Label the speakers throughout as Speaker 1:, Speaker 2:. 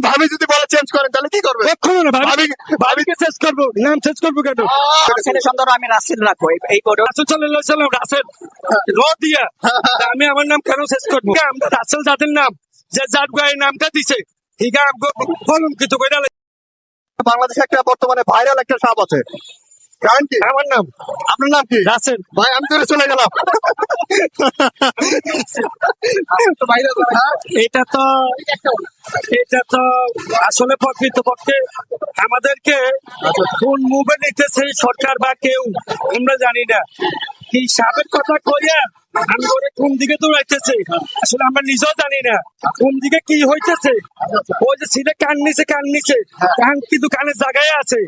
Speaker 1: ভাবি যদি বলে চেঞ্জ করেন তাহলে কি করবে?
Speaker 2: কখনো না, ভাবিকে চেঞ্জ করবো, নাম চেঞ্জ করবো কেন?
Speaker 3: ছেলে সন্তান আমি রাসেল রাখবো এই করে
Speaker 2: রাসেল সাল্লাল্লাহু আলাইহি ওয়াসাল্লাম রাসেল র দিয়া আমি আমার নাম কেন চেঞ্জ করবো? আমরা রাসেল যাদের নাম যে যার গায়ে নামটা দিছে ঠিক আছে কলঙ্কিত করে
Speaker 1: বাংলাদেশে একটা বর্তমানে ভাইরাল একটা সাপ আছে, জানেন কি?
Speaker 2: আমার নাম
Speaker 1: আপনার নাম কি?
Speaker 2: রাসেল।
Speaker 1: ভাই আমি তো চলে গেলাম।
Speaker 2: এটা তো আসলে প্রকৃতপক্ষে আমাদেরকে কোন মুভে নিতেছে সরকার বা কেউ আমরা জানি না। কি সাপের কথা কইয়া আমি ওরে কোন দিকে দৌড়াইতেছে আসলে আমরা নিজেও জানি না কোন দিকে কি হইতেছে। ওই যে ছিলে কান নিচে কান কিন্তু কানের জায়গায় আছে,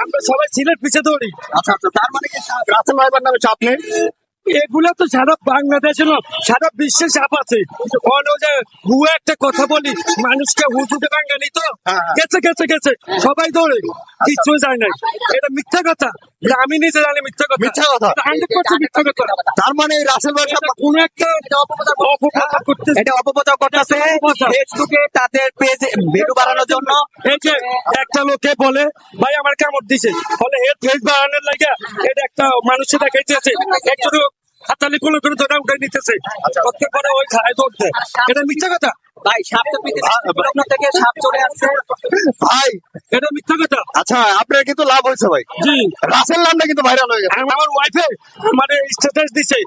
Speaker 2: আমরা সবাই সিলের পিছে দৌড়ি।
Speaker 1: আচ্ছা আচ্ছা, তার মানে কি রাসেল ভাইবার নামে চাপ নেই?
Speaker 2: এগুলো তো সারা বাংলাদেশে না সারা বিশ্বে চাপ আছে। হুয়া একটা কথা বলি মানুষকে হুজুকে বাঙ্গালি তো গেছে গেছে গেছে সবাই দৌড়ে কিছু যায় নাই, এটা মিথ্যা কথা। আমি নিজে জানি মিথ্যা কথা,
Speaker 1: মিথ্যা কথা
Speaker 2: 100% মিথ্যা কথা।
Speaker 1: তার মানে এই রাসেল ভাই
Speaker 2: কোন একটা অপপ্রচার করতেছে,
Speaker 3: এটা অপপ্রচার করতেছে ফেসবুকে তাদের পেজ ভিডিও বাড়ানোর জন্য।
Speaker 2: এই যে একটা লোকে বলে ভাই আমার কামড় দিছে ফলে এর ফেস বাড়ানোর লাগে এটা একটা মানুষের দেখাইতেছে একটু হাতালি কোনো কোনো ধরে উঠে নিতেছে প্রত্যেক পরে ওই খায় দৌড়তে, এটা মিথ্যা কথা
Speaker 3: ভাই সাপ তো পৃথিবীর থেকে সাপ চলে আসছে
Speaker 1: ভাই,
Speaker 2: এটা মিথ্যা কথা।
Speaker 1: আচ্ছা আপনার কিন্তু লাভ হয়েছে ভাই,
Speaker 2: জি
Speaker 1: রাসেল নামটা কিন্তু ভাইরাল হয়ে গেছে।
Speaker 2: আমার ওয়াইফে মানে স্ট্যাটাস দিছে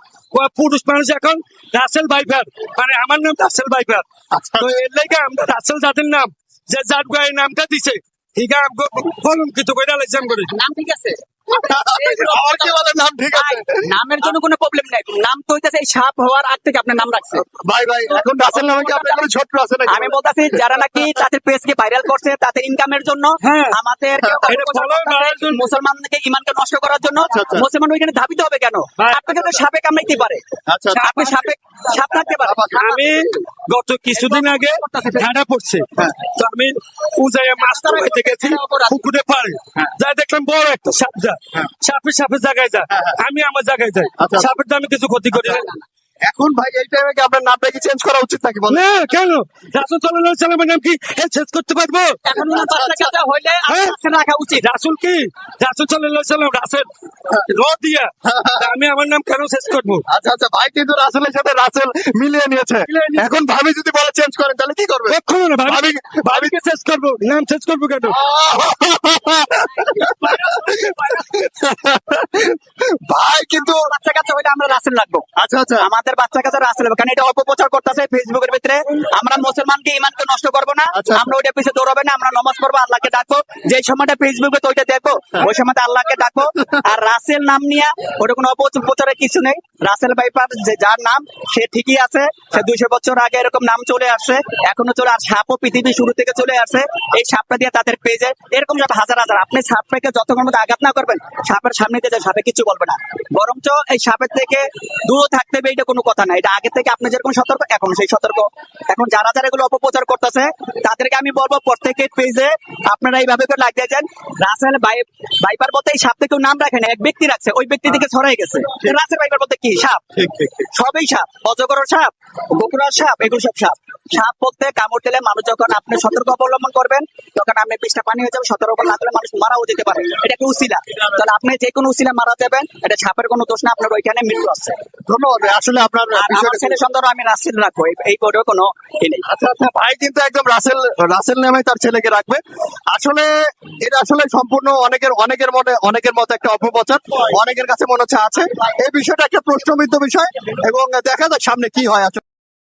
Speaker 2: পুরুষ মানুষ এখন রাসেল ভাইপার, মানে আমার নাম রাসেল ভাইপার। তো এর লাগে আমরা রাসেল যাদের নাম যে যার গায়ে নামটা দিছে ঠিক আছে কলঙ্কিত করে আলাইছিলাম করে।
Speaker 3: নাম ঠিক আছে,
Speaker 1: আমার কি বলে নাম ঠিক আছে?
Speaker 3: নামের জন্য কোনো প্রবলেম নাই, নাম তো হইতেছে এই সাপ হওয়ার আগ থেকে আপনার নাম রাখছে।
Speaker 1: ভাই ভাই এখন রাসেল নামে কি আপনার কোনো ছোট্ট আছে নাকি?
Speaker 3: আমি বলতেছি যারা নাকি তাদের পেজকে ভাইরাল করছে তাদের ইনকামের জন্য,
Speaker 2: হ্যাঁ।
Speaker 3: আমাদের মুসলমানকে ইমানকে নষ্ট করার জন্য,
Speaker 1: আচ্ছা।
Speaker 3: মুসলমান ওইখানে ধাবিত হবে কেন?
Speaker 2: হ্যাঁ।
Speaker 3: আপনাকে তো সাপে কামড়াইতে পারে,
Speaker 1: আচ্ছা
Speaker 3: আপনি সাপ রাখতে পারে।
Speaker 2: আমি গত কিছুদিন আগে ঠান্ডা পড়ছে তো আমি উজাইয়া মাছ ধরতে গেছি পুকুরে পাড়ে যাই দেখলাম বড় একটা সাপ যা সাপের জায়গায় যা আমি আমার জায়গায় যাই,
Speaker 1: আচ্ছা।
Speaker 2: সাপের দামে কিছু ক্ষতি করি না।
Speaker 1: এখন ভাই এই টাইমে কি আপনার নামটা কি চেঞ্জ করা উচিত নাকি বলেন?
Speaker 2: না কেন রাসূল সাল্লাল্লাহু আলাইহি ওয়াসাল্লামের নাম কি চেঞ্জ করতে পারবো?
Speaker 3: এখন বাচ্চা কাচ্চা হইলে
Speaker 2: হ্যাঁ।
Speaker 3: রাখা উচিত।
Speaker 2: রাসূল কি রাসূল সাল্লাল্লাহু আলাইহি ওয়াসাল্লাম রাসেল র দিয়া আমি আমার নাম কেন চেঞ্জ করবো?
Speaker 1: আচ্ছা আচ্ছা, ভাই কিন্তু রাসেলের সাথে রাসেল মিলিয়ে নিয়েছে। এখন ভাবি যদি বলে চেঞ্জ করেন তাহলে কি করবে?
Speaker 2: কখনো না,
Speaker 1: ভাবিকে
Speaker 2: ভাবিকে চেঞ্জ করবো, নাম চেঞ্জ করবো কেন?
Speaker 1: ভাই কিন্তু
Speaker 3: বাচ্চা কাচ্চা হইলে আমরা রাসেল রাখবো।
Speaker 1: আচ্ছা আচ্ছা,
Speaker 3: আমাদের বাচ্চা কাচ্চা রাসেল হবে, কারণ এটা অপপ্রচার করতেছে ফেসবুকের ভিতরে। আমরা মুসলমানকে ইমানকে নষ্ট করবো না,
Speaker 1: আচ্ছা।
Speaker 3: আমরা ওইটা পিছিয়ে দৌড়াবে না, আমরা নমাজ পড়বো, আল্লাহকে ডাকবো। যে সময়টা ফেসবুকে তো ওইটা দেখবো, ওই সময়টা আল্লাহকে ডাকবো। আর রাসেল নাম নিয়ে ওটা কোনো অপপ্রচারের কিছু নেই। রাসেল ভাইপার যে যার নাম সে ঠিকই আছে, সে 200 বছর আগে এরকম নাম চলে আসছে, এখনো চলে। আর সাপও পৃথিবী শুরু থেকে চলে আসছে। এই সাপটা দিয়ে তাদের পেজে এরকম সাপ হাজার হাজার। আপনি সাপটাকে যতক্ষণ মধ্যে আঘাত না করবেন সাপের সামনে দিয়ে সাপে কিছু বলবে না, বরঞ্চ এই সাপের থেকে দূরে থাকতে হবে, এটা কোনো কথা না। এটা আগে থেকে আপনি যেরকম সতর্ক এখন সেই সতর্ক। এখন যারা যারা এগুলো অপপ্রচার করতেছে তাদেরকে আমি বলবো প্রত্যেকের পেজে আপনারা এইভাবে করে লাগিয়ে যান রাসেল ভাইপার বলতে এই সাপ থেকে নাম রাখেন, এক ব্যক্তি রাখছে, ওই ব্যক্তি থেকে ছড়াই গেছে। রাসেল ভাইপার বলতে কি সাপ, সবই সাপ, অজগর সাপ, বকুড়ার সাপ, এগুলো সব সাপ। সাপ বলতে কামড় দিলে মানুষ যখন আপনি সতর্ক অবলম্বন করবেন তখন আপনি পৃষ্ঠা পানি হয়ে যাবে, সতর্ক না করলে মানুষ মারাও যেতে পারে। এটা একটা উসিলা, তাহলে আপনি যে কোনো উসিলা মারা যাবেন, এটা সাপের কোনো দোষ না, আপনার ওইখানে মৃত্যু আছে।
Speaker 1: ধন্যবাদ ভাই। আসলে আপনার
Speaker 3: আমার ছেলে সন্তান আমি রাসেল রাখবো, এই কোডেও কোনো ই নেই।
Speaker 1: আচ্ছা আচ্ছা, ভাই কিন্তু একদম রাসেল নামে তার ছেলেকে রাখবে। আসলে এটা আসলে সম্পূর্ণ অনেকের মতো একটা অপপ্রচার, অনেকের কাছে মনে হচ্ছে আছে। এই বিষয়টা একটা প্রশ্নবিদ্ধ বিষয় এবং দেখা যাক সামনে কি হয়।